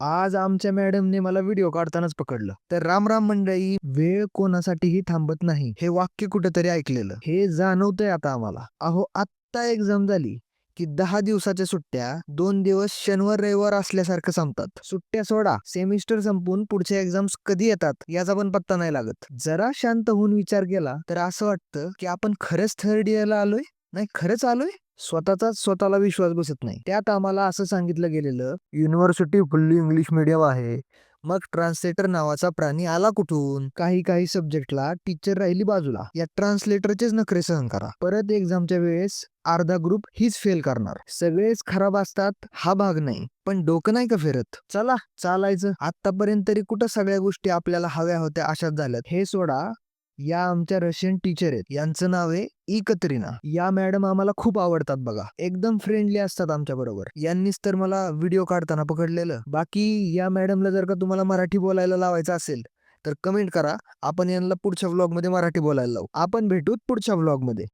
आज आमच्या मॅडमने मला व्हिडिओ काढतानाच पकडलं. तर राम राम मंडळी, वेळ कोणासाठीही थांबत नाही हे वाक्य कुठेतरी ऐकलेलं. हे जाणवतंय आता आम्हाला. अहो आत्ता एक्झाम झाली की 10 दिवसाच्या सुट्ट्या 2 दिवस शनिवार रविवार असल्यासारखं संपतात. सुट्ट्या सोडा, सेमिस्टर संपून पुढच्या एक्झाम्स कधी येतात याचा पण पत्ता नाही लागत. जरा शांत होऊन विचार केला तर असं वाटतं की आपण खरंच थर्ड इयरला आलोय. नाही, खरंच आलोय. स्वतःचाच स्वतःला विश्वास बसत नाही. त्यात आम्हाला असं सांगितलं गेलेलं, युनिव्हर्सिटी फुल्ली इंग्लिश मीडियम आहे. मग ट्रान्सलेटर नावाचा प्राणी आला कुठून? काही काही सब्जेक्टला टीचर राहिली बाजूला. या ट्रान्सलेटरचेच नखरे सहन करा. परत एक्झामच्या वेळेस अर्धा ग्रुप हीच फेल करणार. सगळेच खराब असतात हा भाग नाही, पण डोकं नाही का फिरत? चला चालायचं. आतापर्यंत तरी कुठं सगळ्या गोष्टी आपल्याला हव्या होत्या अशाच झाल्यात. हे सोडा, या आमच्या रशियन टीचर आहेत, यांचं नाव आहे कतरीना. या मॅडम आम्हाला खूप आवडतात बघा. एकदम फ्रेंडली असतात आमच्या बरोबर. यांनीच तर मला व्हिडिओ काढताना पकडलेलं. बाकी या मॅडमला जर का तुम्हाला मराठी बोलायला लावायचं असेल तर कमेंट करा. आपण यांना पुढच्या व्लॉग मध्ये मराठी बोलायला लावू. आपण भेटूत पुढच्या व्लॉग मध्ये.